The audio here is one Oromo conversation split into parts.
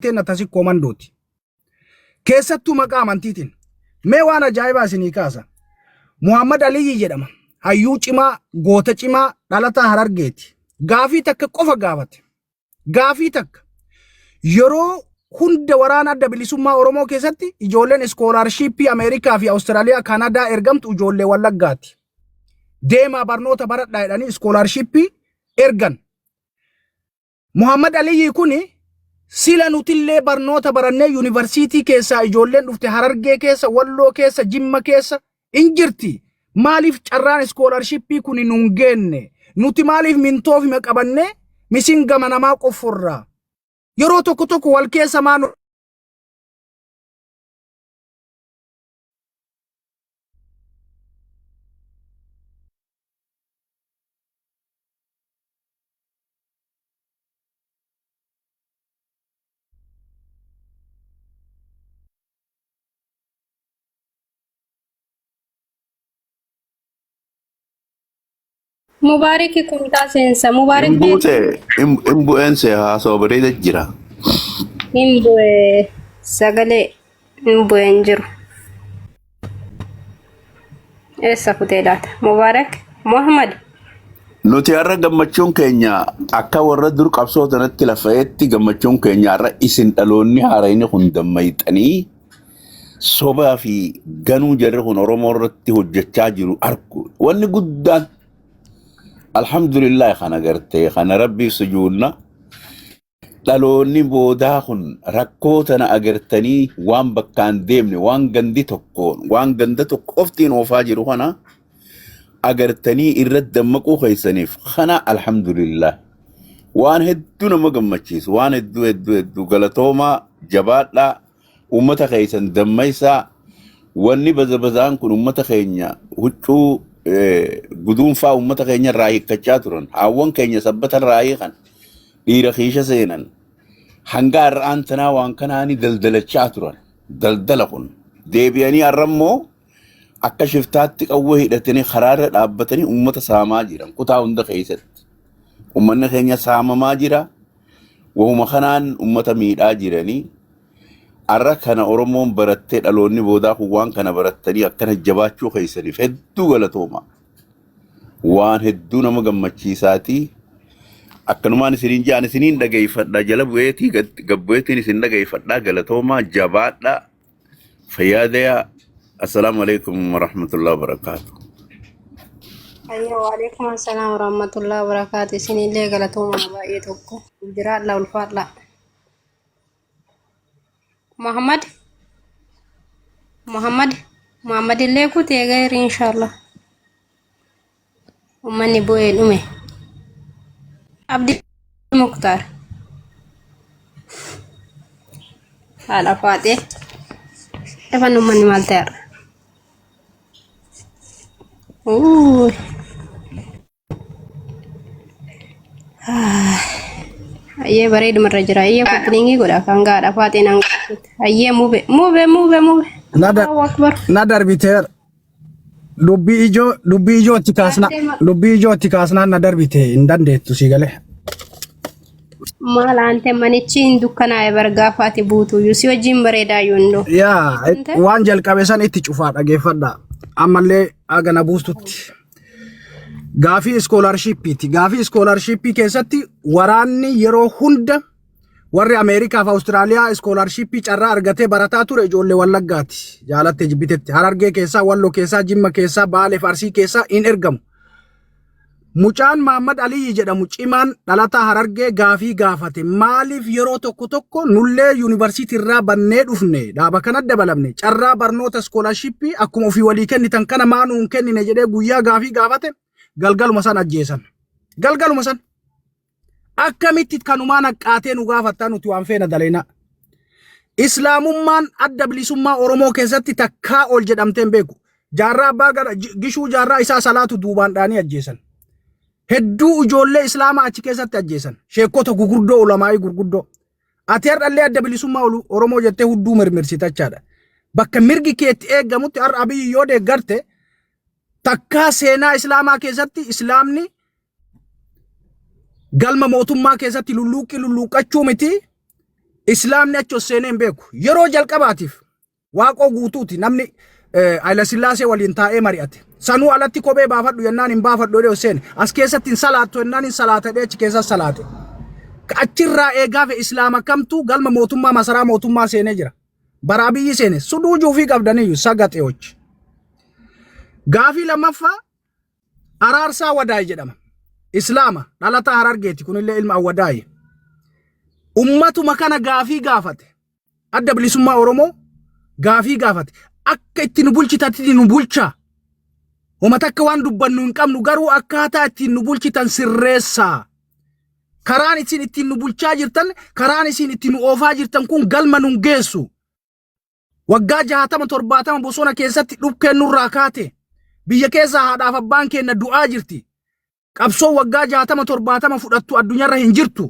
tena tasi komandoti. Keessattuu maqaa amantiitiin mee waan ajaa'ibaa isinii kaasa. Muhammad Ali jedhama. Hayyuu cimaa, goota cimaa, dhalataa Harargeeti. Gaafii takka qofa gaafate. Gaafii takka yeroo hunda waraana adda bilisummaa Oromoo keessatti ijoolleen iskoolaarshiippii Ameerikaa fi Awustiraaliyaa Kanadaa ergamtu ijoollee Wallaggaati. Deemaa barnoota baradhaa jedhanii iskoolaarshiippii ergan. Muhammad Ali kuni sila nutillee barnoota barannee yuunivarsiitii keessaa ijoolleen dhufte Harargee keessa, Walloo keessa, Jimma keessa injirti. Maaliif carraan iskoolaarshiippii kuni nun geenne? Nuti maaliif mintoof hima qabannee misin gama namaa qofforraa? Yeroo tokko wal keessa maanu Mubarak kumta sensa Mubarak imbuense ha sobrede jira imbue sagale imbuenjiru esa kutelata Mubarak Muhammad nuti arra gammachuun keenya akka warra dur qabsoo tanatti lafeetti gammachuun keenya arra isin dhaloonni haarayni hundammayxanii sobaa fi ganuu jarri kun Oromoo irratti hojjechaa jiru arku wanni guddaan alhamdulillah khana garte khana rabbi sujuudna dhaloonni boodaa kun rakkoo tana agartanii waan bakkaan deemne waan gandi tokkoon waan ganda tokko oftiin oofaa jiru kana agartanii irratti dammaquu keessaniif khana alhamdulillah waan hedduu nama gammachiisu waan hedduu galatooma jabaadha ummata keessan dammaysaa wanni bazabazaan kun ummata keenya huccuu gudunfaa ummata keenya irraa hiikkachaa turan hawwan keenya sabbata irraa hiikan dhiira kiisha seenan hanga har'aan tanaa waan kanaani daldalachaa turan daldala kun deebi'anii har'ammoo akka shiftaatti qawwee hidhatanii karaarra dhaabbatanii ummata saamaa jiran kutaa hunda keessatti ummanni keenya saamamaa jira wahuma kanaan ummata miidhaa jiranii arra kana Oromoon barattee dhaloonni boodaa kun waan kana barattanii akkana jabaachuu keessaniif hedduu galatooma waan hedduu nama gammachiisaati akkanumaan isiniin jaan isiniin dhageeffadha jala bu'eetii gabbu'eetiin isin dhageeffadha galatooma jabaadha fayyaadaya assalamu alaikum warahmatullahi wabarakatuh wa alaikum assalam warahmatullahi wabarakatuh isiniin lee galatooma baay'ee tokko jiraadha ulfaadha Muhammad illee kutee gairi inshallah ummanni bu'ee dhume Abdi Mukhtar haala faatee efan ummanni maal ta'eera ayyee bareedu marra jira ayyee kutlingi godha kan gaadha faatee nan ayyee mube nadar biteer dubbii ijoo itti kaasnaa nadar bitee hin dandeettu si galee maal ante manichi hin dukkanaa'e bargaa faati buutu yusi wajjin bareedaa yoondoo yaa waan jalqabe san itti cufaa dhageeffadha ammallee agana buustutti gaafii iskoolaarshiippii keessatti waraanni yeroo hunda warri Ameerikaa fi Awustiraaliyaa iskoolaarshiippii carraa argatee barataa ture ijoollee Wallaggaati jaalattee jibbitetti Harargee keessaa Walloo keessaa Jimma keessaa Baalee Arsii keessaa in ergamu. Mucaan Muhammad Ali jedhamu cimaan dhalataa Harargee gaafii gaafate maaliif yeroo tokko nullee yuunivarsiitii irraa bannee dhufne dhaaba kana dabalamne carraa barnoota iskoolaarshiippii akkuma ofii walii kennitan kana maanuun kennine jedhee guyyaa gaafii gaafate galgaluma san ajjeesan galgaluma san akkamitti kanumaan haqqaatee nu gaafattaa nuti waan feena daleena islaamummaan adda bilisummaa Oromoo keessatti takkaa ol jedhamteen beeku jaarraa abbaa gara gishuu jaarraa isaa salaatu duubaan dhaanii ajjeesan hedduu ijoollee islaamaa achi keessatti ajjeesan sheekota gurguddoo ulamaa'ii gurguddoo ati har'allee adda bilisummaa Oromoo jettee hudduu mirmirsitachaadha bakka mirgi keetti eeggamutti har'a Abiyyi yoo deeggarte takkaa seenaa islaamaa keessatti islaamni galma mootummaa keessatti lulluuqqachuu miti islaamni achi seeneen beeku yeroo jalqabaatiif waaqoo guutuuti namni Haile Sillaasee waliin taa'ee mari'ate sanuu alatti kophee baafadhu yennaan hin baafadhu dhee seen as keessatti hin salaattu yennaan hin salaate dhee achi keessa salaate achirraa eegaafe islaama kamtu galma mootummaa masaraa mootummaa seenee jira bara biyyi seene suduujuu fi qabdaniyyuu sagate hochi gaafii lammaffaa araarsaa wadaay jedhama islaama dhalataa Harargeeti kunillee ilma Awwadaay ummatuma kana gaafii gaafate adda bilisummaa Oromoo gaafii gaafate akka itti nu bulchitatti nu bulcha Wama takka waan dubbannu hin qabnu garuu akkaataa ittiin nu bulchitan sirreessaa karaan isin ittiin nu bulchaa jirtan karaan isin ittiin nu oofaa jirtan kun galma nun geessu waggaa 60-70 bosona keessatti dhukkeen nurraa kaate biyya keessaa haadhaaf abbaan keenya du'aa jirti qabsoo waggaa 60-70 fudhattu addunyaarra hin jirtu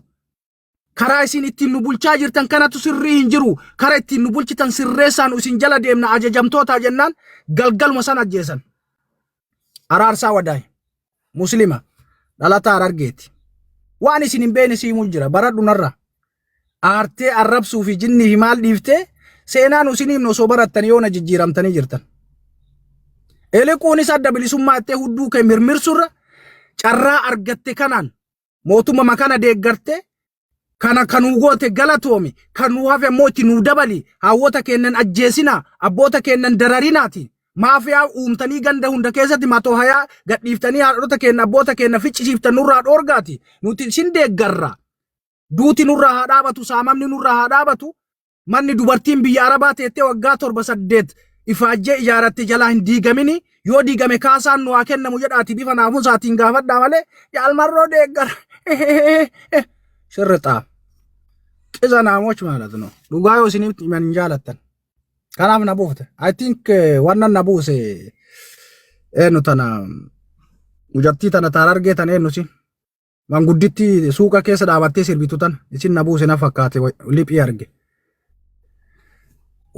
karaa isin ittiin nu bulchaa jirtan kanatu sirrii hin jiru karaa ittiin nu bulchitan sirreessaan isin jala deemna ajajamtoota jennaan galgaluma san ajjeesan araarsaa wadaay muslima dhalataa Harargeeti waan isin hin beekne siimul jira baradhu narra aartee arrabsuu fi jinni himaal dhiiftee seenaan usiniif no soo barattanii yoo na jijjiiramtanii jirtan elequunis adda bilisummaa ittee hudduu kee mirmirsurra carraa argatte kanaan mootummaa makana deeggarte kana kanuu goote galatoomi kanuu hafe mooti nuu dabali hawwota kennan ajjeesina abboota kennan dararinaati maafiyaa uumtanii ganda hunda keessatti matoo hayaa gadhiiftanii haadhota kenna abboota kenna ficcisiiftan nurraa dhoorgaati nuti sin deeggarra duuti nurraa haa dhaabatu saamamni nurraa haa dhaabatu manni dubartiin biyya Arabaa teettee waggaa 7-8 ifaajjee ijaaratte jalaa hin diigamini yoo diigame kaasaan nu haa kennamu jedhaati bifa naafuun saatiin gaafadhaa malee yaalmarroo deeggar shirrixaa qiza naamoch ማለት ነው ዱጋዮ ሲኒም ምን እንጃለተን kanaaf na buufte I think wannan na buuse enu tana mujattii tana Harargee tan enu si mangudditti suuqa keessa dhaabattee sirbitu tan isin na buuse na fakkaate liphii arge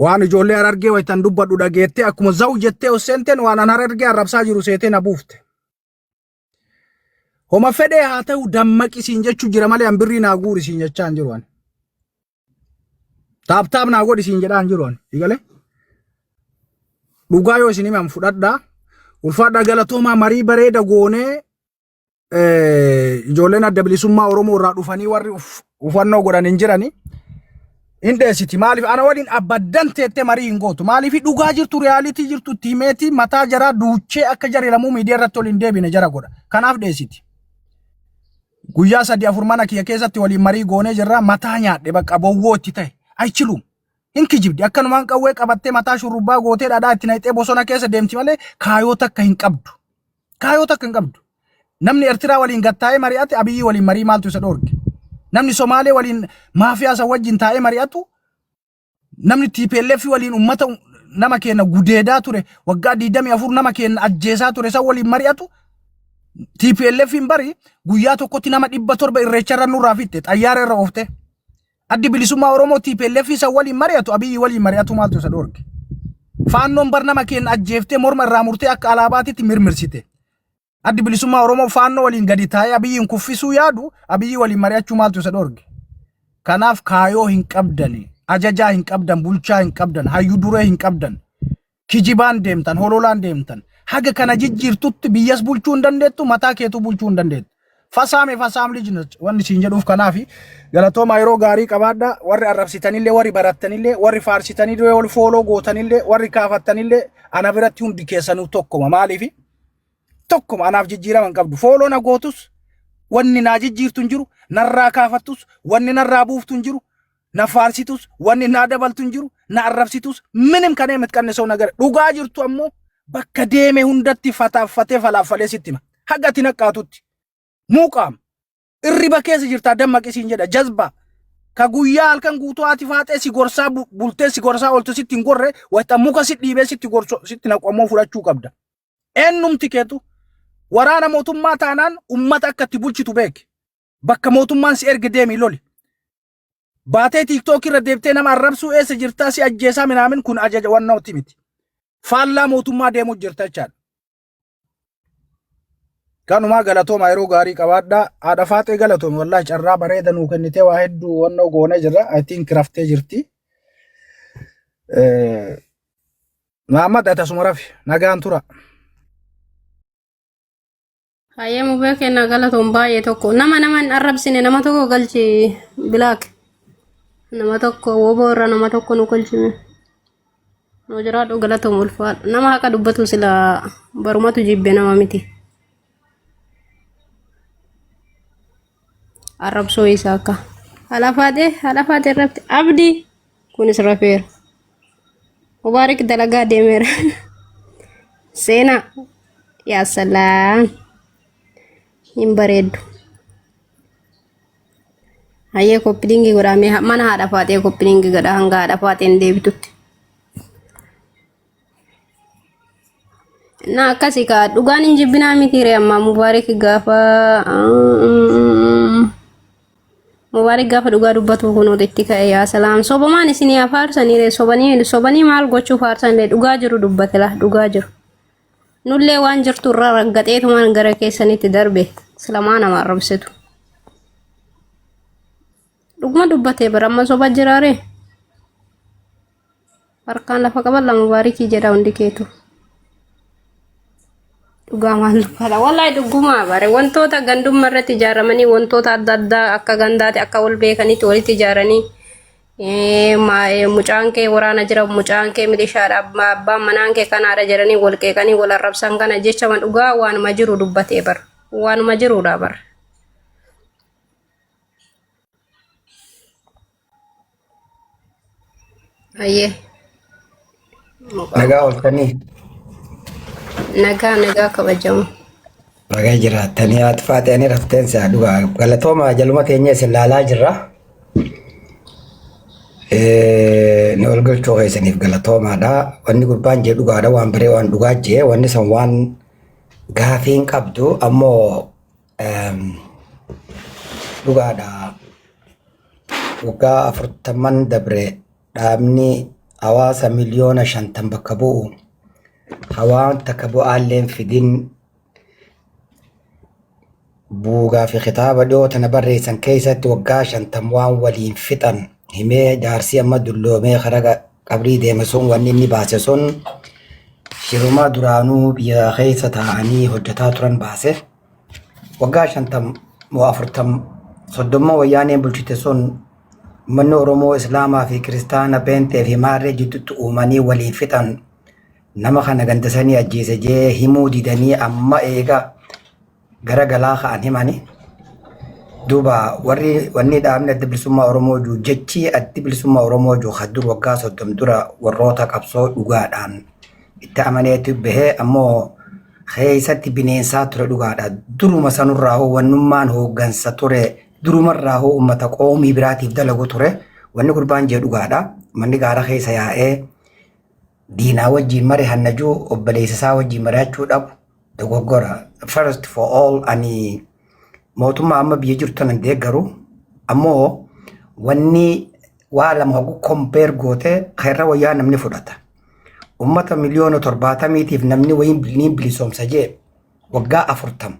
waan ijoollee Harargee waytan dubbadhu dhageettee akkuma zaw jettee ossenten waan an Harargee arrabsaa jiru seetee na buufte homa fedhee haa ta'u dammaqi siin jechuu jira malee ambirrii naa guuri siin jechaan jiru an taaptaap naa godhi siin jedhaan jiru an igale dhugaa yoo isin himan fudhadhaa ulfaadhaa galatoomaa marii bareeda goonee ijoolleen adda bilisummaa Oromoo irraa dhufanii warri ufannoo godhan hin jirani indeesiti maaliif ana waliin abaddan teettee marii hin gootu maaliif dhugaa jirtu realitii jirtu tiimeetii mataa jaraa duuchee akka jari lamuu miidiyaa irratti waliin deebine jara godha kanaaf dheesiti guyyaa 3-4 mana kiyya keessatti waliin marii goonee jirra mataa nyaadhe bakka bowwoo itti ta'e ayichilu hinki jibdi akkanumaan qawwee qabattee mataa shurrubbaa gootee dhadhaa itti naqxee bosona keessa deemti malee kaayoo takka hin qabdu namni Eertiraa waliin gattaa'ee mari'ate Abiyyi waliin marii maaltu isa dhoorge namni Somaalee waliin maafiyaa isa wajjin taa'ee mari'atu namni TPLF waliin ummata nama keenya gudeedaa ture waggaa 24 nama keenya ajjeesaa ture isa waliin mari'atu TPLF hin bari guyyaa tokkotti nama 700 irreecharra nurraa fitte xayyaara irra oofte addi bilisummaa Oromoo TPLF isa waliin mari'atu Abiyyi waliin mari'atu maaltu isa dhoorge faannoon bar nama keenya ajjeeftee morma irraa murtee akka alaabaatitti mirmirsite addi bilisummaa Oromoo faannoo waliin gadi taa'ee Abiyyiin kuffisuu yaadu Abiyyi waliin mari'achuu maaltu isa dhoorge kanaaf kaayoo hin qabdan ajajaa hin qabdan bulchaa hin qabdan hayyuu duree hin qabdan kijibaan deemtan hololaan deemtan haga kana jijjiirtutti biyyas bulchuu hin dandeettu mataa keetu bulchuu hin dandeettu fasaam lijinach wanni siin jedhuuf kanaafi galatooma yeroo gaarii qabaadha warri arrabsitanillee warri barattanillee warri faarsitanillee warri fooloo gootanillee warri kaafattanillee ana biratti hundi keessanuu tokkoma maaliifi tokkoma anaaf jijjiiraman qabdu fooloo na gootus wanni naa jijjiirtu hin jiru narraa kaafattus wanni narraa buuftu hin jiru na faarsitus wanni naa dabaltu hin jiru na arrabsitus minim kanee mitqannesoo nagara dhugaa jirtu ammoo bakka deeme hundatti fataafatee falaafalee sittima hagati naqaatutti muuqaam irriba keessa jirta dammaqisiin jedha jazba ka guyyaa halkan guutuu ati faatee si gorsaa bultee si gorsaa oltu sitti hin gorre wayta muka si dhiibee sitti gorso sitti naqammoo fudhachuu qabda ennumti keetu waraana mootummaa taanaan ummata akka itti bulchitu beek bakka mootummaan si erge deemi loli baatee TikTok irra deebtee nama arrabsuu eessa jirtaa si ajjeesaa minaamin kun ajaja wannaatti miti faallaa mootummaa deemuu jirta jechaadha Kanuma galatooma yeroo gaarii qabaadhaa. Haadha Faaxee galatoome wallahi carraa bareeda nuu kennitee waa hedduu wannoo goonee jirra. I think raftee jirti. Muhammad atasuma rafi nagaan tura. Hayyee mubee kenna galatoon baay'ee tokko nama hin arrabsine nama tokko galchi bilaak nama tokko woboo irra nama tokko nu galchime nu jiraadhu galatoon ulfaadha nama haqa dubbatu sila barumatu jibbe nama miti arrabsoo isaa akka halafaate irratti abdii kunis rafeera mubaarik dalagaa deemeera seenaa yaa salaam hin bareeddu hayyee koppilingi godhame mana haadha Faaxee koppilingi godha hanga haadha Faaxeen deebitutti na akkasi ka dhugaan hin jibbinaa mitiire amma mubaarik gaafa dhugaa dubbatu kunuuti itti ka'e yaa salaam sobamaan isinii afaarsaniire sobanii maal gochuu faarsanillee dhugaa jiru dubbatela dhugaa jiru nullee waan jirtu irraa raggaxeetumaan gara keessanitti darbe silamaa nama arrabsitu dhuguma dubbatee bara amma soba jiraare harkaan lafa qaballa mubaarikii jedha hundi keetu dhugaa maal dubbata wallahi dhuguma bare wantoota gandummaa irratti ijaaramanii wantoota adda addaa akka gandaati akka wal beekanitti walitti ijaaranii mucaan kee waraana jira mucaan kee milishaadha abbaan manaan kee kanaadha jedhanii wal qeeqanii wal arrabsan kana jecha man dhugaa waanuma jiru dubbatee bar waanuma jiruudha bar ayyee nagaa oltanii nagaa kabajamu nagaa jiraatanii haati Faaxeen rafteensa dhugaa galatooma jaluma keenya isin laalaa jirra ni ol galchuu keessaniif galatoomaadha wanni gurbaan jee dhugaadha waan baree waan dhugaa jee wanni san waan gaafiin qabdu ammoo dhugaadha waggaa 40 dabre dhaabni hawaasa miliyoona 50 bakka bu'u hawaan takka bu'aalleen fidin buugaa fi kitaaba dhiyootana barreessan keessatti waggaa 50 waan waliin fixan himee jaarsi amma dulloomee karaga qabrii deeme sun wanni inni baase sun shiruma duraanuu biyya keessa taa'anii hojjetaa turan baase waggaa 50 moo 40 soddoma wayyaaneen bulchite sun manni Oromoo Islaamaa fi Kiristaana Beentee fi Maarree jidduutti uumanii waliin fixan nama kana gandasanii ajjeese jee himuu didanii amma eega gara galaa ka'an himani duuba wanni dhaabni adda bilisummaa Oromoo juu jechi adda bilisummaa Oromoo juu haddur waggaa 30 dura warroota qabsoo dhugaadhaan itti amaneetu bahee ammoo keessatti bineensaa ture dhugaadha duruma sanurraa hoo wannummaan hooggansa ture durumarraa hoo ummata qoomii biraatiif dalagu ture wanni gurbaan jee dhugaadha manni gaara keessa yaa'ee diinaa wajjiin mare hannajuu obboleessasaa wajjiin mari'achuu dhabu dogoggora first for all ani mootummaa amma biyya jirtu nan deeggaru ammoo wanni waa lama hogu kompeer goote khairra wayyaa namni fudhata ummata miliyoona 70tiif namni wayin bilisoomsa jee waggaa 40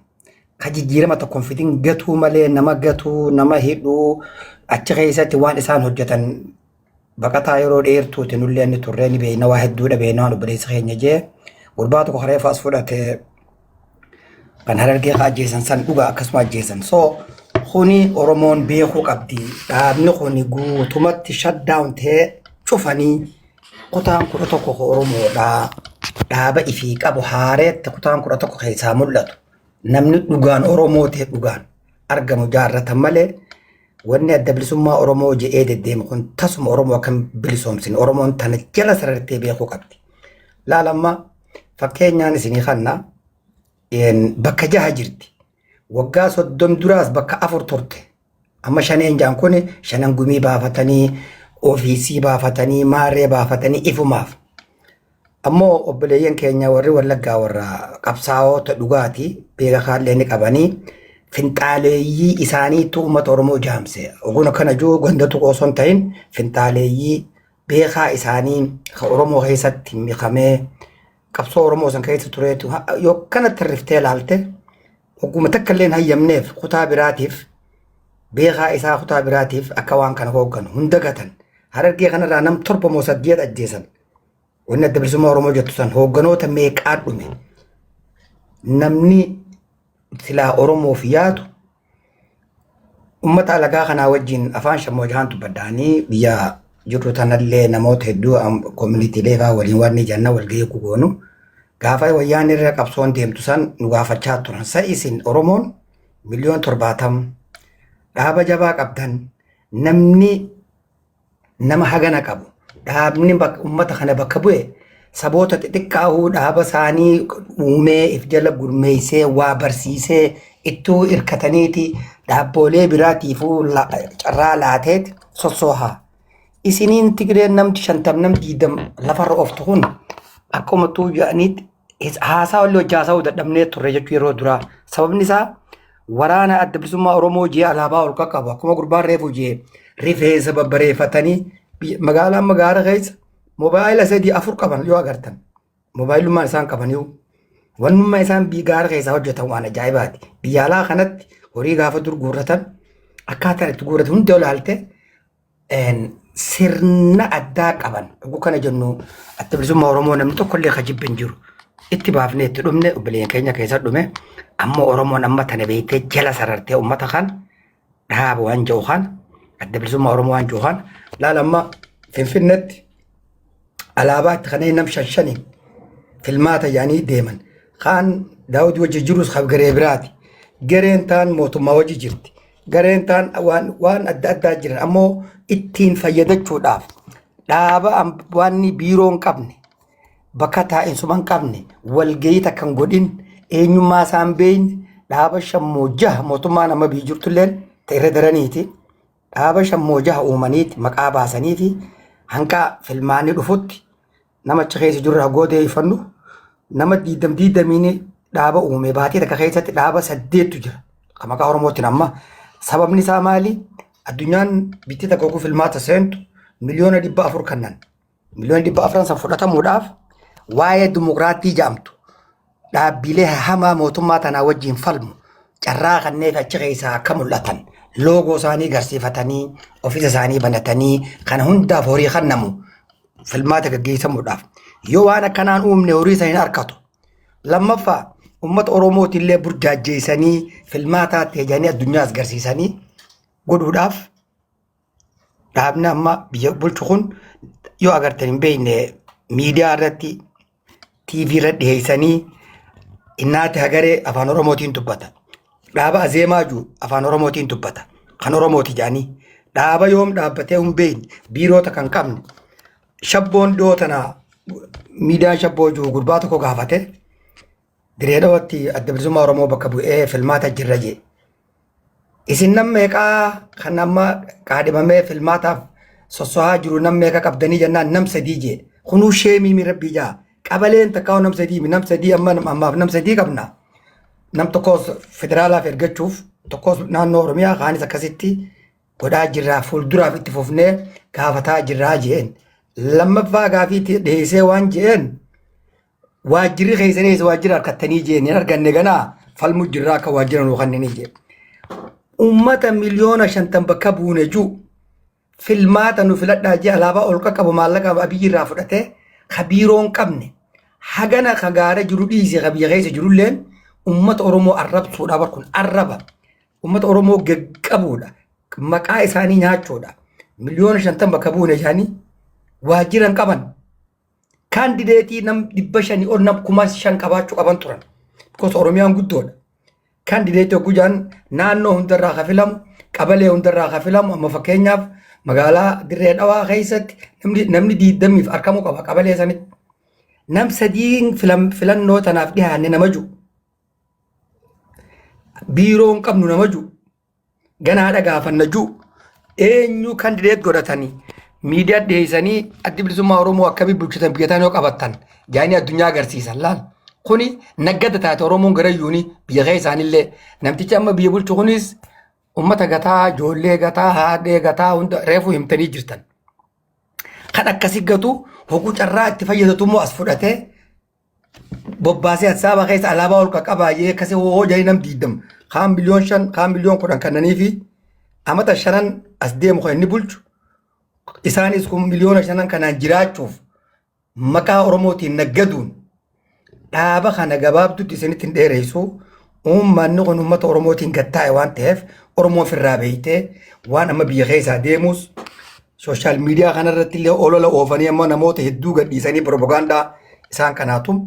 kajijjiirama tokkoon fidin gatuu malee nama gatuu nama hidhuu achi keessatti waan isaan hojjetan baqataa yeroo dheertuuti nullee inni turree ni beeyna waa hedduudha beeyna waan obboleessa keenya jee gurbaa tokko kareefa as fudhate kan Harargee ajjeesan san dhugaa akkasuma ajjeesan so kuni Oromoon beekuu qabdi dhaabni kuni guutumatti shutdown ta'ee cufanii kutaan 11 Oromoodha dhaaba ifii qabu haareetti kutaan 11 keessaa mul'atu namni dhugaan Oromoo ta'e dhugaan argamu jaarratan malee wanni adda bilisummaa Oromoo jedhee deddeemu kun tasuma Oromoo akkam bilisoomsin Oromoon tana jala sarartee beekuu qabdi laalamma fakkeenyaan isinii kanna bakka 6 jirti waggaa 30 duraas bakka 4 turte amma shaneen jaan kun shanan gumii baafatanii ofiisii baafatanii maarree baafatanii ifumaaf ammoo obboleeyyan keenya warri Wallaggaa warra qabsaa'oota dhugaati beeka kaallee ni qabanii finxaaleeyyii isaaniitu uummata Oromoo jaamse oguna kana joo gandatu qoson ta'in finxaaleeyyii beekaa isaanii ka Oromoo keessatti miqamee qabsoo Oromoo san keessa tureetu yoo kanatti riftee laalte hogguma takka illee hayyamneef kutaa biraatiif beekaa isaa kutaa biraatiif akka waan kana hoogganu hunda gatan Harargee kanarraa nam torba moo saddeet ajjeesan wanni adda bilisummaa Oromoo jettu san hoogganoota meeqaa dhume namni silaa Oromoof yaadu ummata alagaa kanaa wajjin afaan shammoo jahantu baddaanii biyya jirru tanallee namoota hedduu community faa waliin waan ni janna walgahii goonu gaafa wayyaan irra qabsoon deemtu san nu gaafachaa turan sa'isin Oromoon miliyoon 70 dhaaba jabaa qabdan namni nama hagana qabu dhaabni ummata kana bakka bu'e saboota xixiqqaahuu dhaaba isaanii uumee if jala gurmeessee waa barsiisee ittuu irkataniiti dhaabbolee biraatiifuu carraa laateet sossoohaa isiniin Tigreen namti 50 namti 20 lafarra ooftu kun akkuma tuu jedhaniitti haasaa walii hojjaasaa dadhabnee turre jechuu yeroo duraa sababni isaa waraana adda bilisummaa Oromoo jee alaabaa ol qaqqabu akkuma gurbaan reefu jee rifeensa babbareeffatanii magaalaa keessa moobaayila 3-4 qaban yoo agartan moobaayilummaan isaan qabaniiru wannummaa isaan gaara keessaa hojjetan waan ajaa'ibaati biyya alaa kanatti horii gaafa dur guurratan akkaataan itti guurratan hundi olaalte sirna addaa qaban dhuguu kana jennu adda bilisummaa Oromoo namni tokkollee kajibbe hin jiru itti baafnee itti dhumne obboleen keenya keessa dhume ammoo Oromoon amma tana beektee jala sarartee ummata kan dhaaba waan jiru kan adda bilisummaa Oromoo waan jiru kan laalamma Finfinneetti alaabaa itti kaneen nam 5 filmaata yaanii deeman kan Daawud wajji jirus garee biraati gareen taan mootummaa wajji jirti gareen taan waan adda addaa jiran ammoo ittiin fayyadachuudhaaf dhaaba waan biiroon qabne bakka taa'insuman qabne walgahii takkan godhin eenyummaa isaan beeyne dhaaba shammoo 6 mootummaa nama bii jirtulleen ta'irra daraniiti dhaaba shammoo 6 uumaniiti maqaa baasaniiti hanqa filmaanii dhufutti nama keessa jirra gootee ifannu nama 20 dhaaba uume baatee takka keessatti dhaaba 8tu jira kan maqaa Oromootiin amma sababni isaa maali addunyaan bitti takka oguu filmaata seentu miliyoona 400 kannan miliyoona 400 san fudhatamuudhaaf waa'ee dimokiraatii jaamtu dhaabbilee hamaa mootummaa tanaa wajjin falmu carraa kanneef achi keessaa akka mul'atan loogoo isaanii garsiifatanii ofiisa isaanii banatanii kana hundaaf horii kennamu filmaata gaggeessamuudhaaf yoo waan akkanaan uumne horii isaanii harkatu lammaffaa ummata Oromootillee burjaajjeessanii filmaataatti ejanii addunyaas garsiisanii godhuudhaaf dhaabni amma biyya bulchu kun yoo agartan hin beekne miidiyaa irratti TV irra dhiyeessanii innaati hagaree afaan Oromootiin dubbata dhaaba azeemaa jiru afaan Oromootiin dubbata kan Oromooti jedhanii dhaaba yoom dhaabbatee hin beekne biiroota kan qabne shabboon dhiyootanaa miidiyaa shabboo jiru gurbaa tokko gaafate direedhaawatti adda bilisummaa Oromoo bakka bu'ee filmaata jirra jee isin nam meeqaa kan amma qaadhimamee filmaataaf sossohaa jiru nam meeqa qabdanii jennaan nam 3 jee kunuu sheemii mirabbii jaa qabaleen takkaa'u nam 3 ammaaf nam 3 qabna nam tokkos federaalaaf ergachuuf tokkos naannoo Oromiyaa kaanis akkasitti godhaa jirraa fuulduraaf itti fufnee gaafataa jirraa jeen lammaffaa gaafii dhiyeessee waan jeen waajjirri keessaniis waajjira harkattanii jeen hin arganne ganaa falmu jirraa akka waajjira nuu kanneenii jeen ummata miliyoona 50 bakka buune juu filmaata nu filadhaa jee alaabaa ol qaqqabu maallaqa abiyyi irraa fudhatee kabiiroon qabne hagana kagaara jiru dhiise kabiyya keessa jirulleen ummata Oromoo arrabsuudha barkun arraba ummata Oromoo gaggabuudha maqaa isaanii nyaachuudha miliyoona 50 bakka buune jaanii waajiran qaban kandideetii nam 500 ol nam 5,000 qabaachuu qaban turan because Oromiyaan guddoodha kandideetii ogujaan naannoo hundarraa kafilamu qabalee hundarraa kafilamu amma fakkeenyaaf magaalaa Dirree Dhawaa keessatti namni 20 argamuu qaba qabalee sanitti nam 3 filannoo tanaaf dhiyaanne nama jiru biiroon qabnu nama jiru ganaadha gaafanna jiru eenyu kandideet godhatanii miidiyaa dhiyeessanii addi bilisummaa Oromoo akkamii bulchitan biyyataan yoo qabattan jaanii addunyaa agarsiisan laal kuni naggada taate Oromoon garayyuuni biyya kee isaanillee namtichi amma biyya bulchu kunis ummata gataa ijoollee gataa haadhee gataa hunda reefuu himtanii jirtan kan akkasii gatu hoguu carraa itti fayyadatu immoo as fudhatee bobbaasee Asaabaa keessa alaabaa ol qaqqabaayee akkasii hojii nam diidam kaan biliyoon 5 kaan biliyoon 10 kannanii fi amata 5 as deemu kan inni bulchu isaanis kun miliyoona 5 kanaan jiraachuuf maqaa Oromootiin naggaduun dhaaba kana gabaabduutti isinitti hin dheeressu uummanni kun uummata Oromootiin gattaa'e waan ta'eef Oromoo ofirraa beeytee waan amma biyya keessaa deemus sooshaal miidiyaa kanarratti illee olola oofanii amma namoota hedduu gadhiisanii propagaandaa isaan kanaatum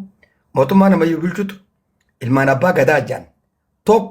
mootummaa nama bulchutu ilmaan abbaa gadaa jaan tokko